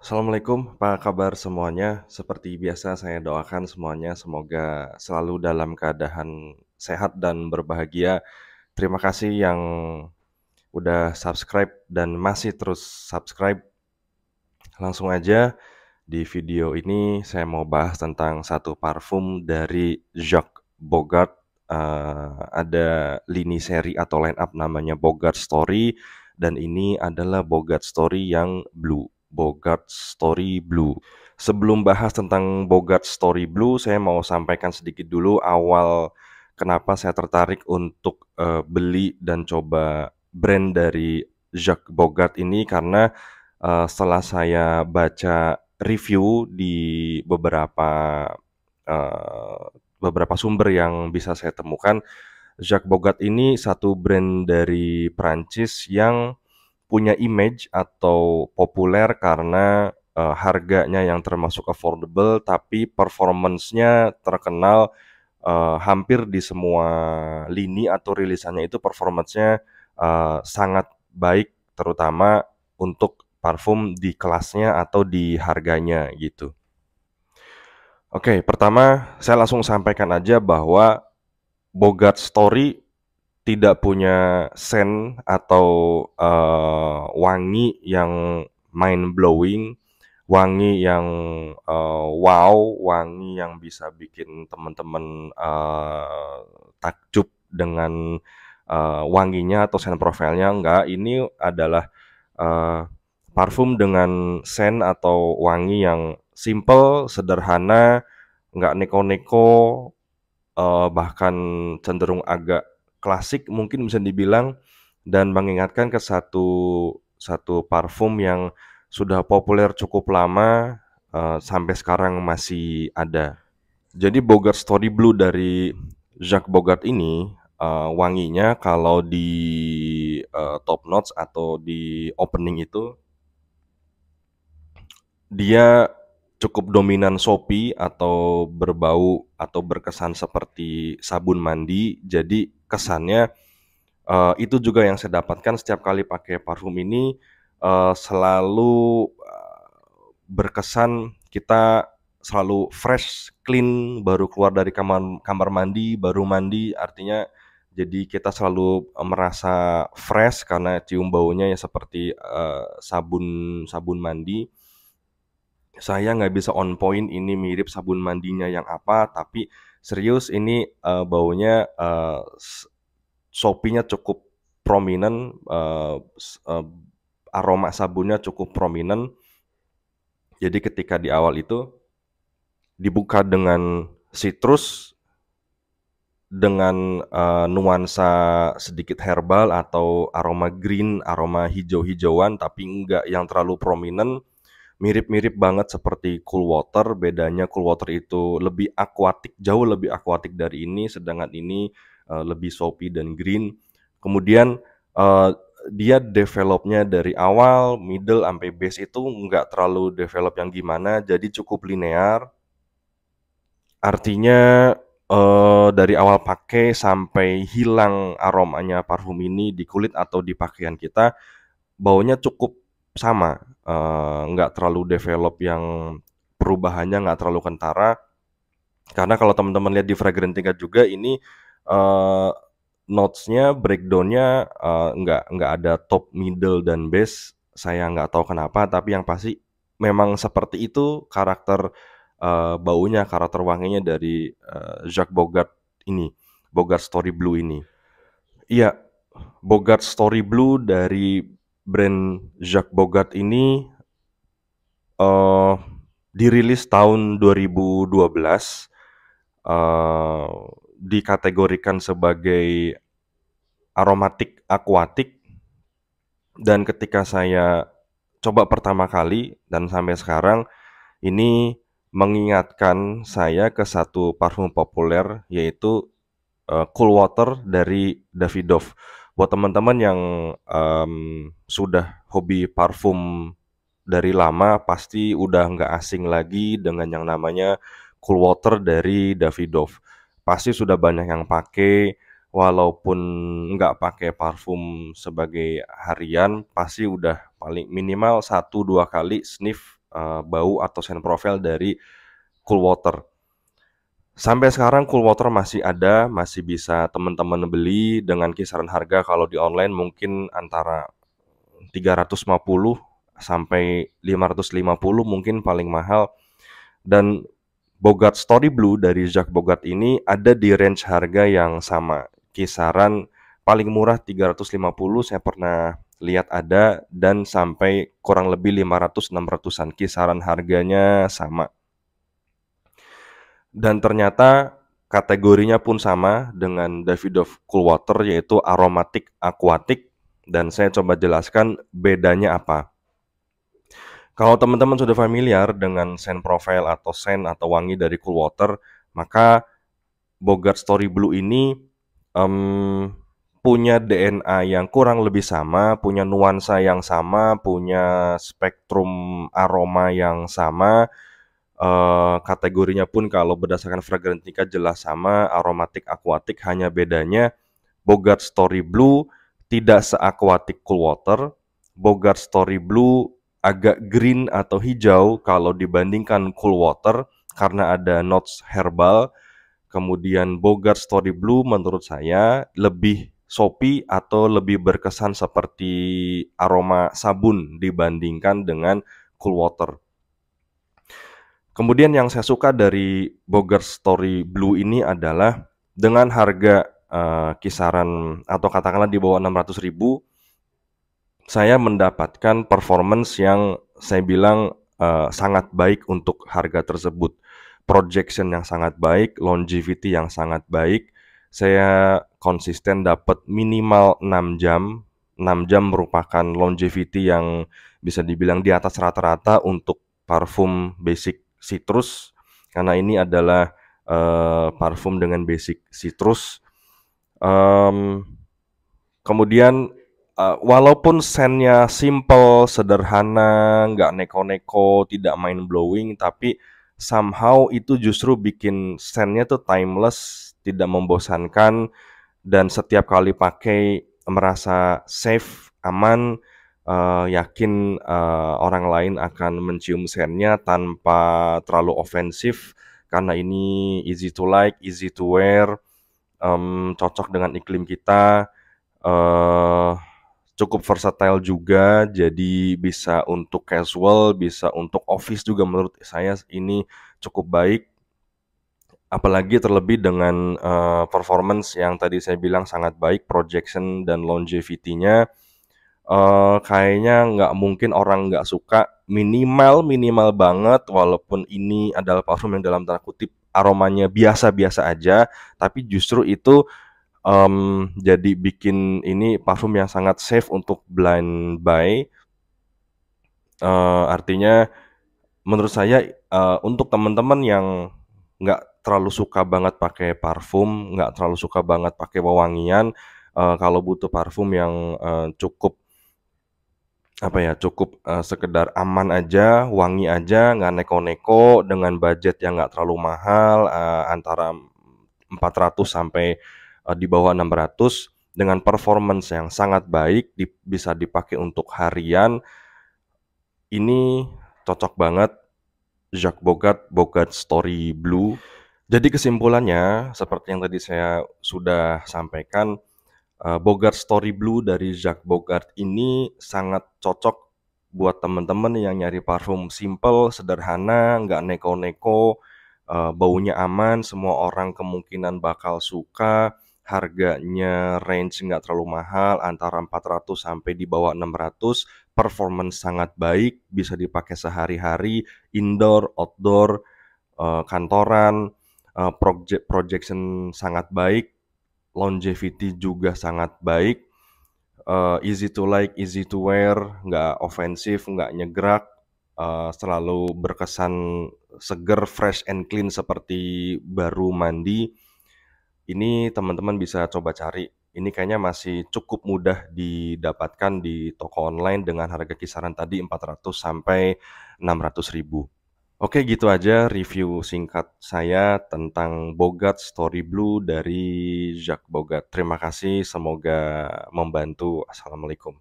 Assalamualaikum, apa kabar semuanya? Seperti biasa saya doakan semuanya semoga selalu dalam keadaan sehat dan berbahagia. Terima kasih yang udah subscribe dan masih terus subscribe. Langsung aja di video ini saya mau bahas tentang satu parfum dari Jacques Bogart. Ada lini seri atau line up namanya Bogart Story dan ini adalah Bogart Story yang Blue. Bogart Story Blue. Sebelum bahas tentang Bogart Story Blue, saya mau sampaikan sedikit dulu awal kenapa saya tertarik untuk beli dan coba brand dari Jacques Bogart ini karena setelah saya baca review di eee, beberapa sumber yang bisa saya temukan, Jacques Bogart ini satu brand dari Prancis yang punya image atau populer karena harganya yang termasuk affordable, tapi performance-nya terkenal hampir di semua lini atau rilisannya itu performance-nya sangat baik, terutama untuk parfum di kelasnya atau di harganya gitu. Oke, pertama saya langsung sampaikan aja bahwa Bogart Story tidak punya scent atau wangi yang mind blowing, wangi yang wow, wangi yang bisa bikin teman-teman takjub dengan wanginya atau scent profile-nya. Enggak, ini adalah eee, parfum dengan scent atau wangi yang simple, sederhana, nggak neko-neko, bahkan cenderung agak klasik mungkin bisa dibilang dan mengingatkan ke satu satu parfum yang sudah populer cukup lama, sampai sekarang masih ada. Jadi Bogart Story Blue dari Jacques Bogart ini, wanginya kalau di, top notes atau di opening itu, dia cukup dominan soapy atau berbau atau berkesan seperti sabun mandi. Jadi kesannya, itu juga yang saya dapatkan setiap kali pakai parfum ini, selalu, berkesan kita selalu fresh, clean, baru keluar dari kamar kamar mandi, baru mandi, artinya jadi kita selalu, merasa fresh karena cium baunya ya seperti, sabun sabun mandi. Saya nggak bisa on point ini mirip sabun mandinya yang apa, tapi serius ini, baunya, soapy-nya cukup prominent, aroma sabunnya cukup prominent. Jadi ketika di awal itu dibuka dengan citrus, dengan, nuansa sedikit herbal atau aroma green, aroma hijau-hijauan, tapi enggak yang terlalu prominent. Mirip-mirip banget seperti Cool Water, bedanya Cool Water itu lebih akuatik, jauh lebih akuatik dari ini, sedangkan ini, lebih soapy dan green. Kemudian, eee, dia develop-nya dari awal, middle, sampai base itu nggak terlalu develop yang gimana, jadi cukup linear. Artinya, dari awal pakai sampai hilang aromanya parfum ini di kulit atau di pakaian kita, baunya cukup sama, nggak terlalu develop yang perubahannya nggak terlalu kentara. Karena kalau teman-teman lihat di Fragrantica juga ini, eee, notes-nya, breakdown-nya, nggak ada top, middle, dan base. Saya nggak tahu kenapa, tapi yang pasti memang seperti itu karakter, baunya, karakter wanginya dari, Jacques Bogart ini, Bogart Story Blue ini. Iya, Bogart Story Blue dari brand Jacques Bogart ini, eee, dirilis tahun 2012, eee, dikategorikan sebagai aromatik akuatik dan ketika saya coba pertama kali dan sampai sekarang, ini mengingatkan saya ke satu parfum populer yaitu, Cool Water dari Davidoff. Buat teman-teman yang, sudah hobi parfum dari lama pasti udah nggak asing lagi dengan yang namanya Cool Water dari Davidoff. Pasti sudah banyak yang pakai, walaupun nggak pakai parfum sebagai harian, pasti udah paling minimal 1, 2 kali sniff bau atau scent profile dari Cool Water. Sampai sekarang Cool Water masih ada, masih bisa teman-teman beli dengan kisaran harga kalau di online mungkin antara 350 sampai 550 mungkin paling mahal. Dan Bogart Story Blue dari Jacques Bogart ini ada di range harga yang sama. Kisaran paling murah 350 saya pernah lihat ada, dan sampai kurang lebih 500-600an. Kisaran harganya sama. Dan ternyata kategorinya pun sama dengan Davidoff Cool Water, yaitu aromatik aquatic. Dan saya coba jelaskan bedanya apa. Kalau teman-teman sudah familiar dengan scent profile atau scent atau wangi dari Cool Water, maka Bogart Story Blue ini punya DNA yang kurang lebih sama, punya nuansa yang sama, punya spektrum aroma yang sama. Kategorinya pun kalau berdasarkan Fragrantica jelas sama, aromatik aquatic. Hanya bedanya Bogart Story Blue tidak se-aquatic Cool Water. Bogart Story Blue agak green atau hijau kalau dibandingkan Cool Water karena ada notes herbal. Kemudian Bogart Story Blue menurut saya lebih soapy atau lebih berkesan seperti aroma sabun dibandingkan dengan Cool Water. Kemudian yang saya suka dari Bogart Story Blue ini adalah dengan harga kisaran atau katakanlah di bawah 600.000, saya mendapatkan performance yang saya bilang sangat baik untuk harga tersebut. Projection yang sangat baik, longevity yang sangat baik. Saya konsisten dapat minimal 6 jam. 6 jam merupakan longevity yang bisa dibilang di atas rata-rata untuk parfum basic citrus, karena ini adalah parfum dengan basic citrus. Kemudian walaupun scentnya simple, sederhana, nggak neko-neko, tidak mind blowing, tapi somehow itu justru bikin scentnya tuh timeless, tidak membosankan, dan setiap kali pakai merasa safe, aman, yakin orang lain akan mencium scentnya tanpa terlalu ofensif, karena ini easy to like, easy to wear, cocok dengan iklim kita, cukup versatile juga, jadi bisa untuk casual, bisa untuk office juga. Menurut saya ini cukup baik. Apalagi terlebih dengan performance yang tadi saya bilang sangat baik, projection dan longevity-nya. Kayaknya nggak mungkin orang nggak suka. Minimal banget, walaupun ini adalah parfum yang dalam tanda kutip aromanya biasa-biasa aja, tapi justru itu jadi bikin ini parfum yang sangat safe untuk blind buy. Artinya menurut saya untuk teman-teman yang nggak terlalu suka banget pakai parfum, nggak terlalu suka banget pakai wewangian, kalau butuh parfum yang cukup sekedar aman aja, wangi aja, nggak neko-neko, dengan budget yang nggak terlalu mahal, antara 400 sampai di bawah 600, dengan performance yang sangat baik, bisa dipakai untuk harian. Ini cocok banget, Jacques Bogart Story Blue. Jadi kesimpulannya, seperti yang tadi saya sudah sampaikan, Bogart Story Blue dari Jacques Bogart ini sangat cocok buat teman-teman yang nyari parfum simple, sederhana, nggak neko-neko, baunya aman, semua orang kemungkinan bakal suka, harganya range nggak terlalu mahal, antara 400 sampai di bawah 600, performance sangat baik, bisa dipakai sehari-hari, indoor, outdoor, kantoran, projection sangat baik, longevity juga sangat baik, easy to like, easy to wear, nggak ofensif, nggak nyegrak, selalu berkesan seger, fresh and clean seperti baru mandi. Ini teman-teman bisa coba cari. Ini kayaknya masih cukup mudah didapatkan di toko online dengan harga kisaran tadi 400 sampai 600.000. Oke, gitu aja review singkat saya tentang Bogart Story Blue dari Jacques Bogart. Terima kasih, semoga membantu. Assalamualaikum.